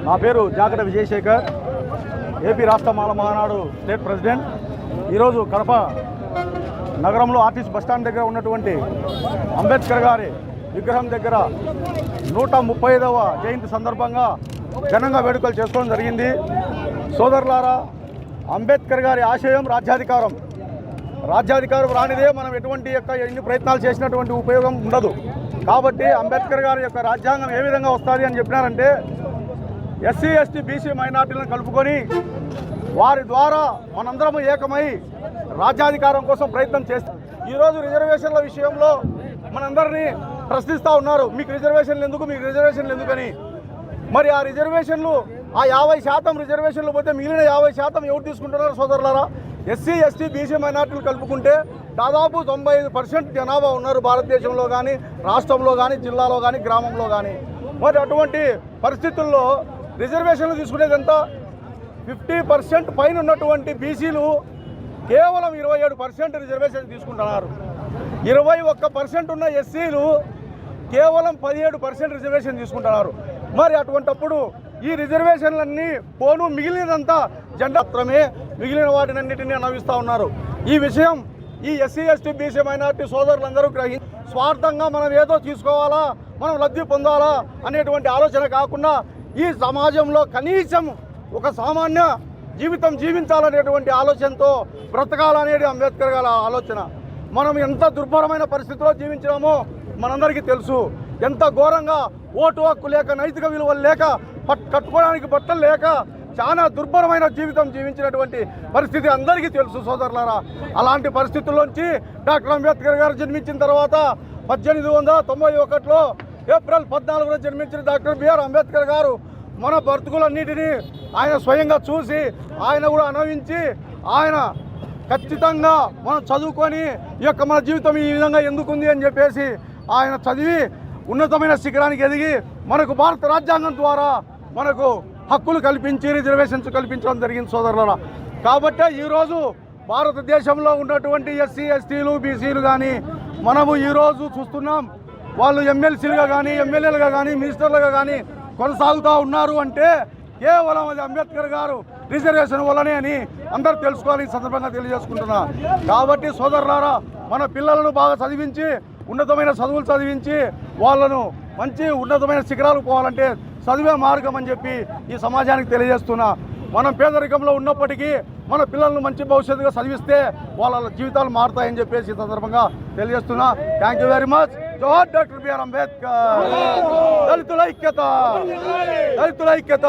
నా పేరు జాగట విజయశేఖర్, ఏపీ రాష్ట్ర మాల మహానాడు స్టేట్ ప్రెసిడెంట్. ఈరోజు కడప నగరంలో ఆర్టీసీ బస్టాండ్ దగ్గర ఉన్నటువంటి అంబేద్కర్ గారి విగ్రహం దగ్గర 135వ జయంతి సందర్భంగా ఘనంగా వేడుకలు చేసుకోవడం జరిగింది. సోదరులారా, అంబేద్కర్ గారి ఆశయం రాజ్యాధికారం. రాజ్యాధికారం రానిదే మనం ఎన్ని ప్రయత్నాలు చేసినటువంటి ఉపయోగం ఉండదు. కాబట్టి అంబేద్కర్ గారి యొక్క రాజ్యాంగం ఏ విధంగా వస్తుంది అని చెప్పినారంటే, ఎస్సీ ఎస్టీ బీసీ మైనార్టీలను కలుపుకొని వారి ద్వారా మనందరము ఏకమై రాజ్యాధికారం కోసం ప్రయత్నం చేస్తాం. ఈరోజు రిజర్వేషన్ల విషయంలో మనందరినీ ప్రశ్నిస్తూ ఉన్నారు, మీకు రిజర్వేషన్లు ఎందుకని. మరి ఆ రిజర్వేషన్లు, ఆ 50% రిజర్వేషన్లు పోతే మిగిలిన 50% ఎవరు తీసుకుంటున్నారు సోదరులారా? ఎస్సీ ఎస్టీ బీసీ మైనార్టీలు కలుపుకుంటే దాదాపు 95% జనాభా ఉన్నారు భారతదేశంలో కానీ, రాష్ట్రంలో కానీ, జిల్లాలో కానీ, గ్రామంలో కానీ. మరి అటువంటి పరిస్థితుల్లో రిజర్వేషన్లు తీసుకునేది ఎంత? 50% పైన ఉన్నటువంటి బీసీలు కేవలం 27% రిజర్వేషన్ తీసుకుంటున్నారు. 21% ఉన్న ఎస్సీలు కేవలం 17% రిజర్వేషన్ తీసుకుంటున్నారు. మరి అటువంటప్పుడు ఈ రిజర్వేషన్లన్నీ పోను మిగిలినంతా జెండాత్రమే, మిగిలిన వాటినన్నిటినీ అనుభవిస్తూ ఉన్నారు. ఈ విషయం ఈ ఎస్సీ ఎస్టీ బీసీ మైనార్టీ సోదరులందరూ స్వార్థంగా మనం ఏదో తీసుకోవాలా, మనం లబ్ధి పొందాలా అనేటువంటి ఆలోచన కాకుండా ఈ సమాజంలో కనీసం ఒక సామాన్య జీవితం జీవించాలనేటువంటి ఆలోచనతో బ్రతకాలనేది అంబేద్కర్ గారి ఆలోచన. మనం ఎంత దుర్భరమైన పరిస్థితిలో జీవించినామో మనందరికీ తెలుసు. ఎంత ఘోరంగా ఓటు హక్కు లేక, నైతిక విలువలు లేక, కట్టుకోవడానికి బట్టలు లేక చాలా దుర్భరమైన జీవితం జీవించినటువంటి పరిస్థితి అందరికీ తెలుసు సోదరులారా. అలాంటి పరిస్థితుల్లోంచి డాక్టర్ అంబేద్కర్ గారు జన్మించిన తర్వాత 1891లో ఏప్రిల్ 14న జన్మించిన డాక్టర్ బిఆర్ అంబేద్కర్ గారు మన బ్రతుకులన్నిటినీ ఆయన స్వయంగా చూసి, ఆయన కూడా అనుభవించి, ఆయన ఖచ్చితంగా మనం చదువుకొని ఈ యొక్క మన జీవితం ఈ విధంగా ఎందుకుంది అని చెప్పేసి ఆయన చదివి ఉన్నతమైన శిఖరానికి ఎదిగి మనకు భారత రాజ్యాంగం ద్వారా మనకు హక్కులు కల్పించి రిజర్వేషన్స్ కల్పించడం జరిగింది సోదరులారా. కాబట్టి ఈరోజు భారతదేశంలో ఉన్నటువంటి ఎస్సీ ఎస్టీలు బీసీలు కానీ మనము ఈరోజు చూస్తున్నాం, వాళ్ళు ఎమ్మెల్సీలుగా కానీ, ఎమ్మెల్యేలుగా కానీ, మినిస్టర్లుగా కానీ కొనసాగుతూ ఉన్నారు అంటే కేవలం అది అంబేద్కర్ గారు రిజర్వేషన్ వల్లనే అని అందరూ తెలుసుకోవాలి, ఈ సందర్భంగా తెలియజేసుకుంటున్నా. కాబట్టి సోదరులారా, మన పిల్లలను బాగా చదివించి, ఉన్నతమైన చదువులు చదివించి వాళ్ళను మంచి ఉన్నతమైన శిఖరాలకు పోవాలంటే చదివే మార్గం అని చెప్పి ఈ సమాజానికి తెలియజేస్తున్నా. మనం పేదరికంలో ఉన్నప్పటికీ మన పిల్లలను మంచి భవిష్యత్తుగా చదివిస్తే వాళ్ళ జీవితాలు మారుతాయని చెప్పేసి ఈ సందర్భంగా తెలియజేస్తున్నా. Thank you very much. జోహార్ డాక్టర్ బిఆర్ అంబేద్కర్. దళితుల ఐక్యత, దళితుల ఐక్యత.